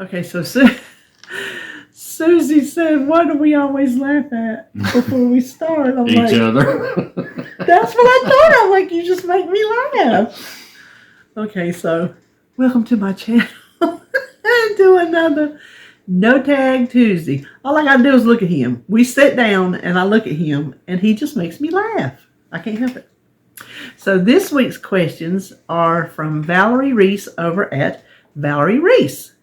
Okay, so Susie said, what do we always laugh at before we start? I'm Each like, other. that's what I thought. I'm like, you just make me laugh. Okay, so welcome to my channel. And do another No Tag Tuesday. All I gotta do is look at him. We sit down and I look at him and he just makes me laugh. I can't help it. So this week's questions are from Valerie Reese over at Valerie Reese.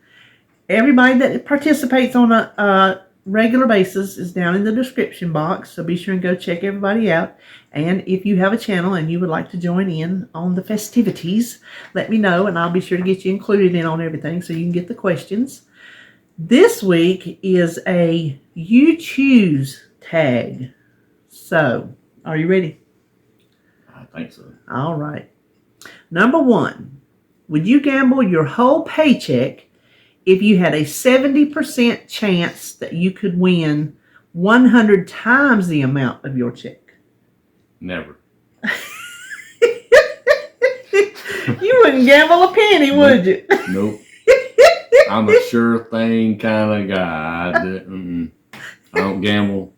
Everybody that participates on a regular basis is down in the description box, so be sure and go check everybody out. And if you have a channel and you would like to join in on the festivities, let me know and I'll be sure to get you included in on everything so you can get the questions. This week is a You Choose tag. So, are you ready? I think so. All right. Number 1, would you gamble your whole paycheck if you had a 70% chance that you could win 100 times the amount of your check? Never. You wouldn't gamble a penny, would you? Nope. I'm a sure thing kind of guy. I don't gamble.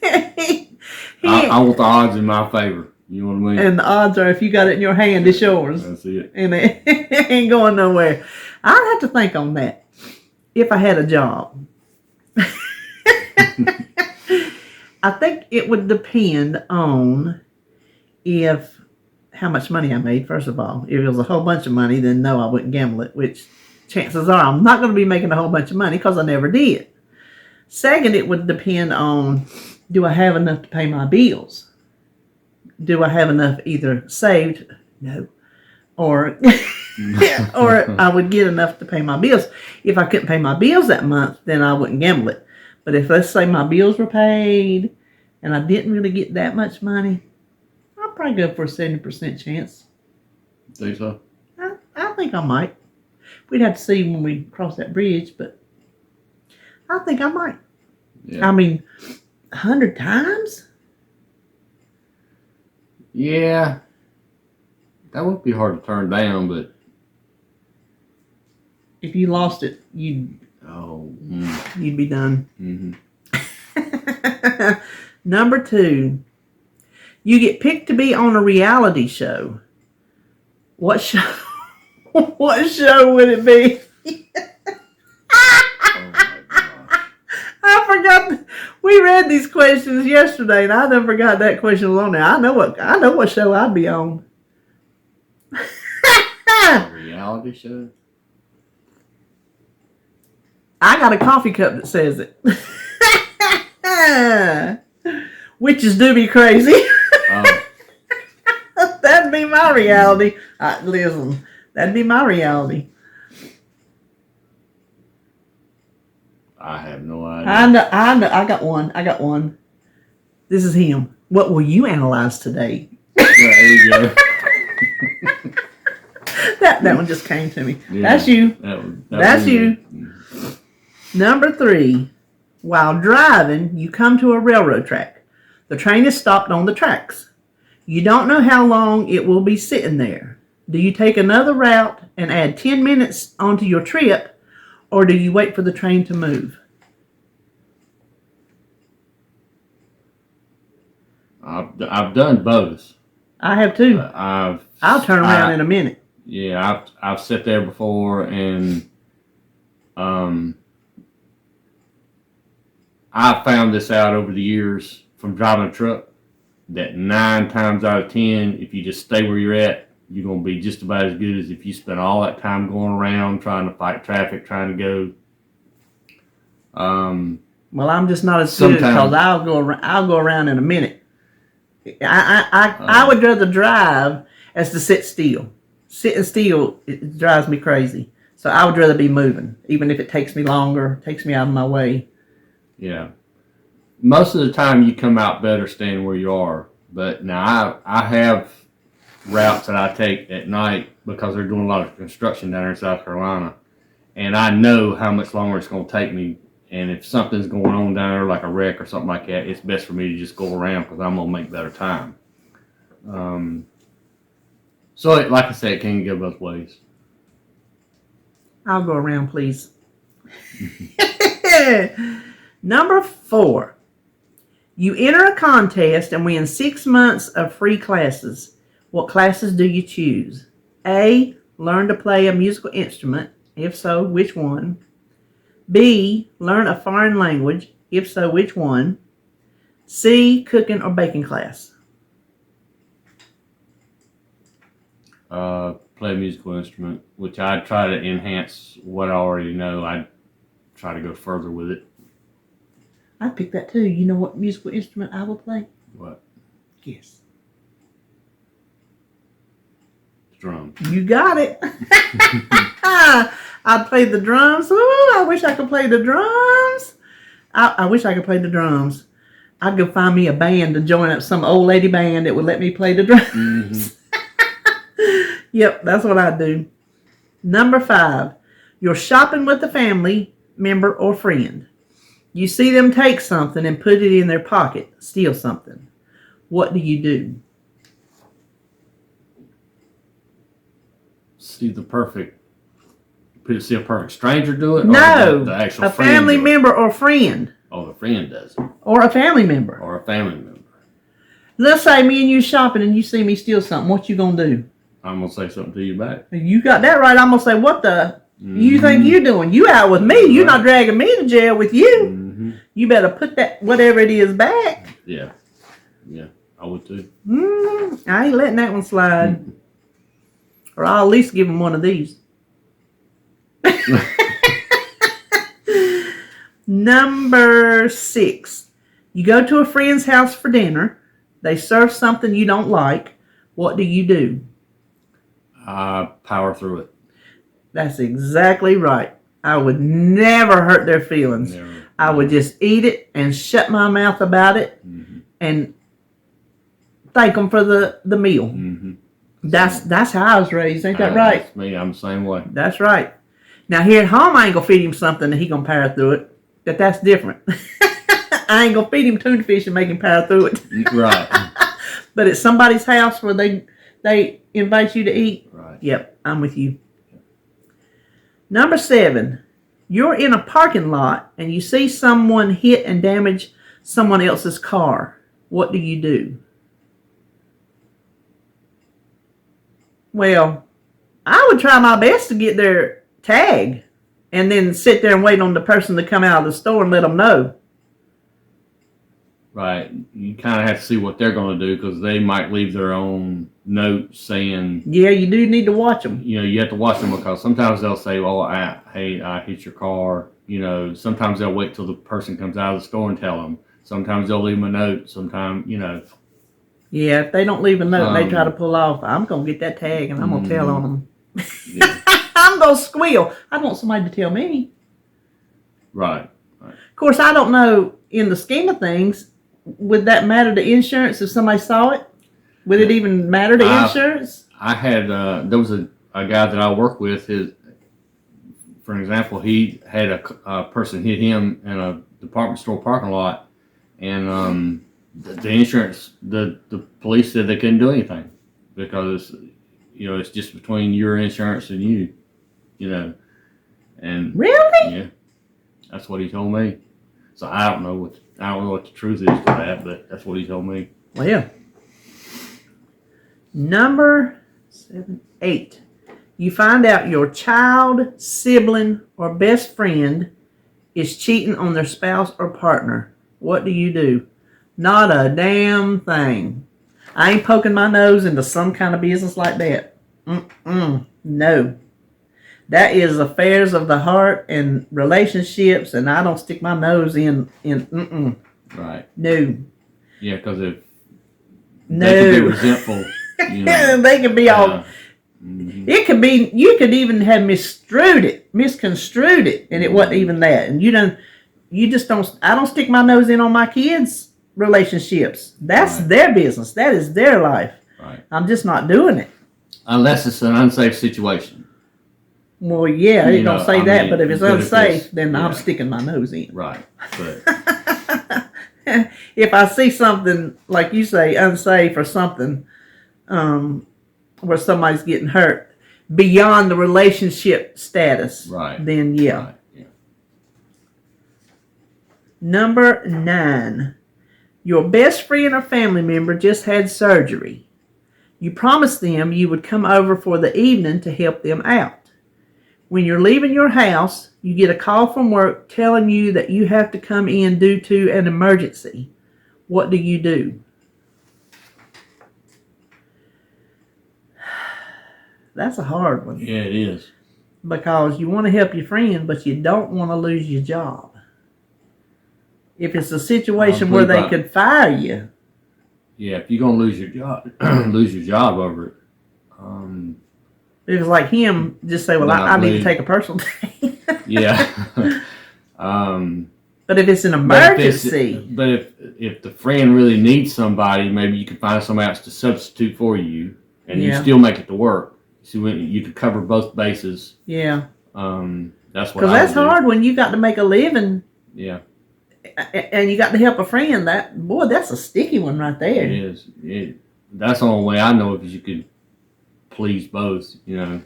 I want the odds in my favor. You know what I mean? And the odds are if you got it in your hand, it's yours. That's it. And it ain't going nowhere. I'd have to think on that if I had a job. I think it would depend on how much money I made, first of all. If it was a whole bunch of money, then no, I wouldn't gamble it, which chances are I'm not going to be making a whole bunch of money because I never did. Second, it would depend on, do I have enough to pay my bills? Do I have enough either saved? No. Or or I would get enough to pay my bills. If I couldn't pay my bills that month, then I wouldn't gamble it. But if, let's say, my bills were paid and I didn't really get that much money, I'd probably go for a 70% chance. Think so? I think I might. We'd have to see when we cross that bridge, but I think I might. Yeah. I mean, 100 times? Yeah. That would be hard to turn down, but If you lost it, you'd be done. Mm-hmm. Number 2, you get picked to be on a reality show. What show? What show would it be? Oh my gosh. I forgot. We read these questions yesterday, and I never forgot that question was on there. I know what show I'd be on. A reality show? I got a coffee cup that says it. Witches do be crazy. Oh. That'd be my reality. Listen, that'd be my reality. I have no idea. I know. I got one. This is him. What will you analyze today? There you go. That one just came to me. Yeah, That's you. That's you. Number 3, while driving, you come to a railroad track. The train is stopped on the tracks. You don't know how long it will be sitting there. Do you take another route and add 10 minutes onto your trip, or do you wait for the train to move? I've done both. I have too. I'll turn around in a minute. Yeah, I've sat there before, and I found this out over the years from driving a truck that 9 times out of 10, if you just stay where you're at, you're gonna be just about as good as if you spend all that time going around trying to fight traffic, trying to go. Well, I'm just not as good because I'll go around in a minute. I would rather drive as to sit still. Sitting still, it drives me crazy. So I would rather be moving, even if it takes me longer, takes me out of my way. Yeah. Most of the time you come out better staying where you are. But now I have routes that I take at night because they're doing a lot of construction down there in South Carolina. And I know how much longer it's going to take me. And if something's going on down there, like a wreck or something like that, it's best for me to just go around because I'm going to make better time. So, like I said, it can go both ways. I'll go around, please. Number 4. You enter a contest and win 6 months of free classes. What classes do you choose? A. Learn to play a musical instrument. If so, which one? B. Learn a foreign language. If so, which one? C. Cooking or baking class. Play a musical instrument, which I try to enhance what I already know. I try to go further with it. I picked that too. You know what musical instrument I will play? What? Yes. Drum. You got it. I'd play the drums. Ooh, I wish I could play the drums. I wish I could play the drums. I'd go find me a band to join up, some old lady band that would let me play the drums. Mm-hmm. Yep, that's what I'd do. Number 5. You're shopping with a family member or friend. You see them take something and put it in their pocket, steal something. What do you do? See a perfect stranger do it? No, Or the actual a friend family do it? member or friend. Oh, the friend does it. Or a family member. Or a family member. Let's say me and you shopping and you see me steal something. What you gonna do? I'm going to say something to you back. You got that right. I'm gonna say, what the you think you doing? You out with me. You're not dragging me to jail with you. Mm-hmm. You better put that whatever it is back. Yeah. Yeah, I would too. I ain't letting that one slide. Mm-hmm. Or I'll at least give him one of these. Number 6. You go to a friend's house for dinner. They serve something you don't like. What do you do? Power through it. That's exactly right. I would never hurt their feelings. Never. I would just eat it and shut my mouth about it and thank them for the meal. Mm-hmm. That's how I was raised. Ain't that right? That's me. I'm the same way. That's right. Now here at home, I ain't gonna feed him something and he gonna power through it. That's different. I ain't gonna feed him tuna fish and make him power through it. Right. But at somebody's house where they invite you to eat. Right. Yep, I'm with you. Number 7. You're in a parking lot and you see someone hit and damage someone else's car. What do you do? Well, I would try my best to get their tag and then sit there and wait on the person to come out of the store and let them know. Right. You kind of have to see what they're going to do because they might leave their own note saying... Yeah, you do need to watch them. You know, you have to watch them because sometimes they'll say, well, hey, I hit your car. You know, sometimes they'll wait till the person comes out of the store and tell them. Sometimes they'll leave them a note. Sometimes, you know... Yeah, if they don't leave a note and they try to pull off, I'm going to get that tag and I'm going to tell on them. Yeah. I'm going to squeal. I want somebody to tell me. Right. Of course, I don't know, in the scheme of things, would that matter to insurance if somebody saw it? Would it even matter to insurance? I had, there was a guy that I work with, for example, he had a person hit him in a department store parking lot and the insurance, the police said they couldn't do anything because, you know, it's just between your insurance and you know. And really? Yeah, that's what he told me. So I don't know what the truth is to that, but that's what he told me. Well, yeah. Number 8. You find out your child, sibling, or best friend is cheating on their spouse or partner. What do you do? Not a damn thing. I ain't poking my nose into some kind of business like that. No. That is affairs of the heart and relationships, and I don't stick my nose in. Right. No. Yeah, because if they can be resentful, you know, they can be all. It could be. You could even have misconstrued it, and it wasn't even that. And you just don't. I don't stick my nose in on my kids' relationships. That's their business. That is their life. Right. I'm just not doing it. Unless it's an unsafe situation. Well, yeah, they don't say that, but if it's unsafe, then I'm sticking my nose in. Right. But if I see something, like you say, unsafe or something, where somebody's getting hurt beyond the relationship status, right. then yeah. Right. Yeah. Number 9. Your best friend or family member just had surgery. You promised them you would come over for the evening to help them out. When you're leaving your house, you get a call from work telling you that you have to come in due to an emergency. What do you do? That's a hard one. Yeah, it is. Because you want to help your friend, but you don't want to lose your job. If it's a situation where they could fire you. Yeah, if you're gonna lose your job over it. If it's like him, just say, well, I need to take a personal day. Yeah. But if it's an emergency. But if the friend really needs somebody, maybe you could find somebody else to substitute for you, and you still make it to work. So you could cover both bases. Yeah. That's what. Because that's hard when you got to make a living. Yeah. And you got to help a friend. That's a sticky one right there. It is. That's the only way I know if you could please both. You know.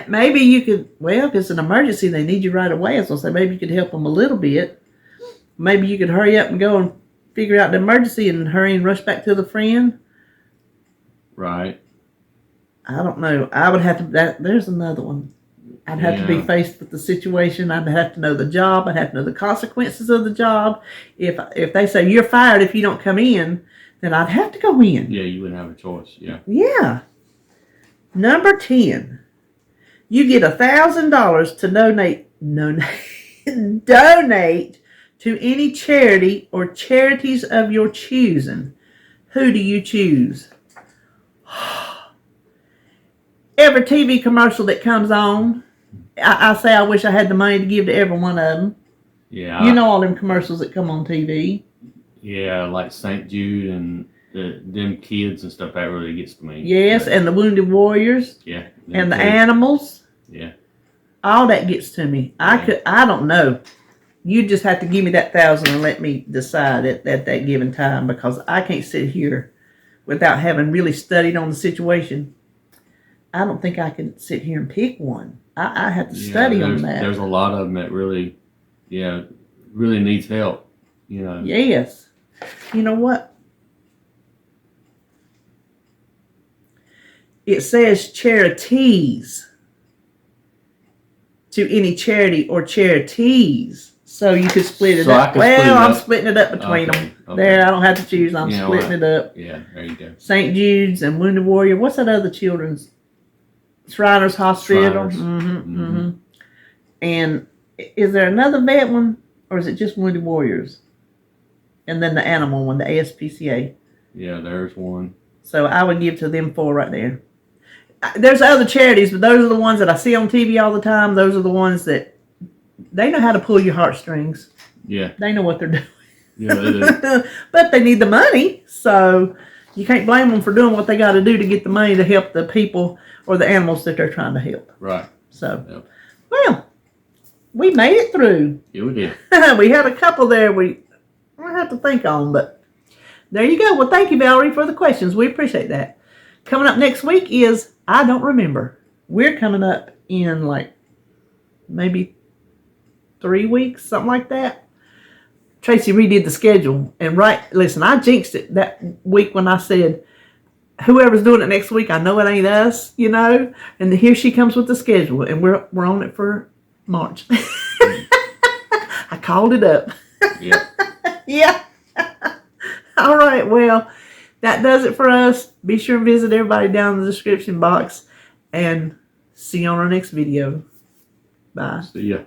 Maybe you could. Well, if it's an emergency, they need you right away. So say maybe you could help them a little bit. Maybe you could hurry up and go and figure out the emergency and hurry and rush back to the friend. Right. I don't know. I would have to. There's another one. I'd have to be faced with the situation. I'd have to know the job. I'd have to know the consequences of the job. If they say you're fired if you don't come in, then I'd have to go in. Yeah, you wouldn't have a choice. Yeah. Yeah. Number 10. You get $1,000 to donate to any charity or charities of your choosing. Who do you choose? Every TV commercial that comes on, I say I wish I had the money to give to every one of them. Yeah. You know all them commercials that come on TV. Yeah, like St. Jude and them kids and stuff, that really gets to me. Yes, and the Wounded Warriors. Yeah. And the animals. Yeah. All that gets to me. I don't know. You just have to give me that $1,000 and let me decide at that given time, because I can't sit here without having really studied on the situation. I don't think I can sit here and pick one. I have to study on that. There's a lot of them that really needs help. You know. Yes. You know what? It says charities. To any charity or charities. So you could split it up. I'm splitting it up between them. Okay. There, I don't have to choose. I'm splitting it up. Yeah, there you go. St. Jude's and Wounded Warrior. What's that other children's? Shriners Hospital. Shriners. And is there another vet one, or is it just Wounded Warriors? And then the animal one, the ASPCA. Yeah, there's one. So I would give to them 4 right there. There's other charities, but those are the ones that I see on TV all the time. Those are the ones that they know how to pull your heartstrings. Yeah. They know what they're doing. Yeah, they do. But they need the money, so you can't blame them for doing what they got to do to get the money to help the people or the animals that they're trying to help. Right. So, Well, we made it through. Yeah, we did. We had a couple there we have to think on, but there you go. Well, thank you, Valerie, for the questions. We appreciate that. Coming up next week is I Don't Remember. We're coming up in like maybe 3 weeks, something like that. Tracy redid the schedule. And listen, I jinxed it that week when I said, whoever's doing it next week, I know it ain't us, you know. And here she comes with the schedule, and we're on it for March. I called it up. Yeah. Yeah. All right, well, that does it for us. Be sure and visit everybody down in the description box, and see you on our next video. Bye. See ya.